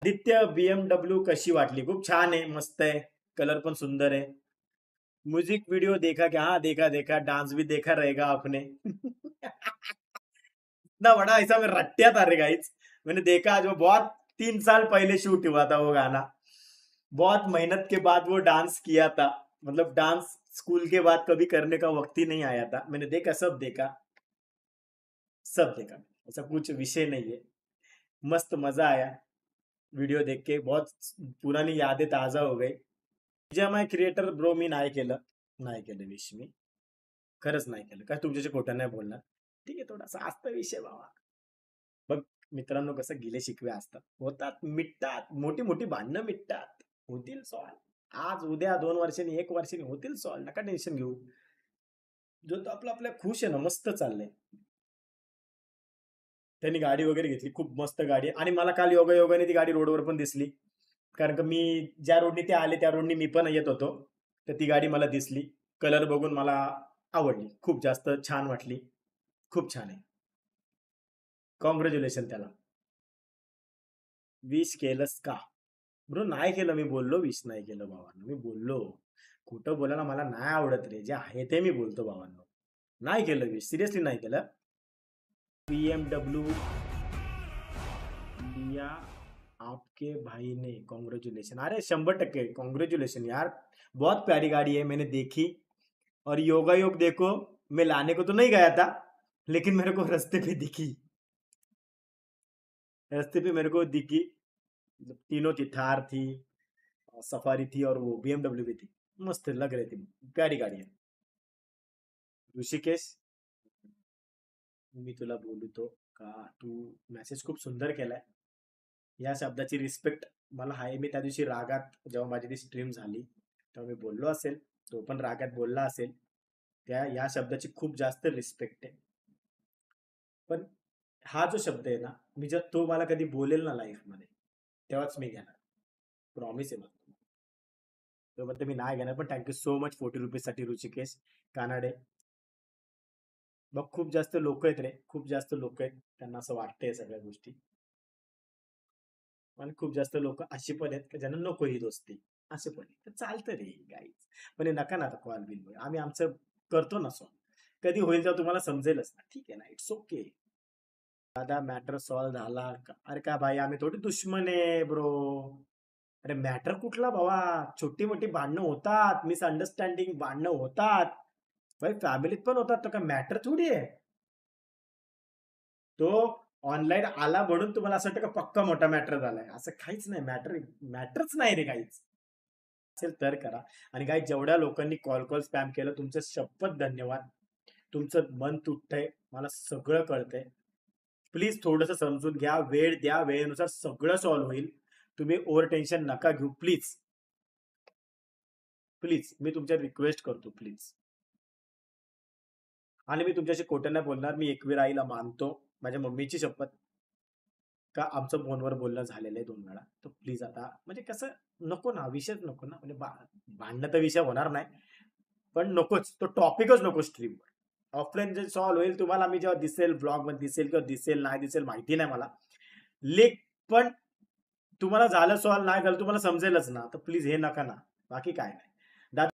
Aditya BMW कशी वाटली? खूप छान आहे, मस्त आहे, कलर पण सुंदर है। म्यूजिक वीडियो देखा क्या? हाँ देखा देखा, डांस भी देखा रहेगा आपने। इतना बड़ा ऐसा मैं रट्टिया था रे गाइस। मैंने देखा जो बहुत 3 साल पहले शूट हुआ था वो गाना। बहुत मेहनत के बाद वो डांस किया था। मतलब डांस स्कूल के बाद कभी करने का वक्त ही नहीं आया था। मैंने देखा, सब देखा, सब देखा। ऐसा कुछ विषय नहीं है। मस्त मजा आया व्हिडिओ देख के, बहुत पुरानी यादें ताजा हो गई। बीजीएमआय क्रिएटर ब्रो मी नाही केलं, नाही केलं विश मी, खरंच नाही केलं, काय तुमच्याशी खोटं नाही बोलणार. ठीक आहे, थोडासा असता विषय बाबा. बघ मित्रांनो, कसं गिले शिकवे असतात, होतात, मिटतात, मोठी मोठी भांडणं मिटतात, होतील सॉल्व, आज उद्या 2 वर्षांनी 1 वर्षांनी होतील सॉल्व, नका टेन्शन घेऊ. जो तो आपलं आपल्या खुश आहे ना, मस्त चाललंय. त्यांनी गाडी वगैरे घेतली, खूप मस्त गाडी आहे. आणि मला काल योगायोगाने ती गाडी रोडवर पण दिसली, कारण का मी ज्या रोडनी ते आले त्या रोडनी मी पण येत होतो, तर ती गाडी मला दिसली. कलर बघून मला आवडली, खूप जास्त छान वाटली, खूप छान आहे. कॉंग्रॅच्युलेशन त्याला. विश केलंस का? ब्रो नाही केलं, मी बोललो विश नाही केलं भावांनो, मी बोललो. खोटं बोलायला मला नाही आवडत रे, जे आहे ते मी बोलतो भावांनो. नाही केलं विश, सिरियसली नाही केलं. BMW लिया आपके भाई ने, कॉन्ग्रेचुलेशन. अरे 100% कॉन्ग्रेचुलेशन यार, बहुत प्यारी गाड़ी है, मैंने देखी. और योगा योग देखो, मैं लाने को तो नहीं गया था, लेकिन मेरे को रास्ते पे दिखी, रास्ते पे मेरे को दिखी. तीनों थी, थार थी, सफारी थी और वो BMW भी थी, मस्त लग रही थी, प्यारी गाड़ी है. ऋषिकेश, मी तुला बोलू तो का, तू मेसेज खूप सुंदर केलाय. या शब्दाची रिस्पेक्ट मला आहे. मी त्या दिवशी रागात, जेव्हा माझी ती स्ट्रीम झाली तेव्हा मी बोललो असेल, तो पण रागात बोलला असेल, त्या या शब्दाची खूप जास्त रिस्पेक्ट आहे. पण हा जो शब्द आहे ना, मी जर तो मला कधी बोलेल ना लाईफ मध्ये, तेव्हाच मी घेणार, प्रॉमिस आहे मला. तोपर्यंत मी नाही घेणार. पण थँक्यू सो मच 40 रुपीज साठी ऋषिकेश कानाडे. मग खूप जास्त लोक आहेत रे, खूप जास्त लोक आहेत, त्यांना असं वाटतंय सगळ्या गोष्टी. आणि खूप जास्त लोक अशी पण आहेत की ज्यांना नको ही दोस्ती, असे पण आहेत. तर चालतं रे गाईज. पण हे नका ना आता कॉल बिल, आम्ही आमचं करतो ना सॉल्व. कधी होईल तेव्हा तुम्हाला समजेलच ना, ठीक आहे ना, इट्स ओके. दादा मॅटर सॉल्व झाला का? अरे का भाई, आम्ही थोडी दुश्मन आहे ब्रो. अरे मॅटर कुठला भावा, छोटी मोठी भांडणं होतात, मिसअंडरस्टँडिंग भांडणं होतात भाई, फॅमिलीत पण होतात, तो काय मॅटर थोडी आहे तो. ऑनलाईन आला म्हणून तुम्हाला असं वाटतं का पक्का मोठा मॅटर झालाय, असं काहीच नाही. मॅटरच नाही रे काहीच. असेल तर करा. आणि काही जेवढ्या लोकांनी कॉल स्पॅम केलं, तुमचं शपथ धन्यवाद. तुमचं मन तुटतंय, मला सगळं कळतंय. प्लीज थोडंसं समजून घ्या, वेळ द्या, वेळेनुसार सगळं सॉल्व्ह होईल. तुम्ही ओव्हर टेन्शन नका घेऊ प्लीज, प्लीज, मी तुमच्या रिक्वेस्ट करतो प्लीज. आणि मी तुमच्याशी खोटं नाही बोलणार, मी एकवीर आईला मानतो, माझ्या मम्मीची शपथ, का आमचं फोनवर बोलणं झालेलं आहे 2 वेळा. तर प्लीज आता म्हणजे कसं, नको ना, विषयच नको ना, म्हणजे भांडणं तर विषय होणार नाही, पण नकोच तो टॉपिकच नको स्ट्रीमवर. ऑफलाईन जे सॉल्व्ह होईल तुम्हाला, मी जेव्हा दिसेल ब्लॉग मध्ये दिसेल किंवा दिसेल नाही दिसेल माहिती नाही मला, लेख, पण तुम्हाला झालं सॉल्व्ह नाही झालं तुम्हाला समजेलच ना, तर प्लीज हे नका ना, बाकी काय नाही. दादा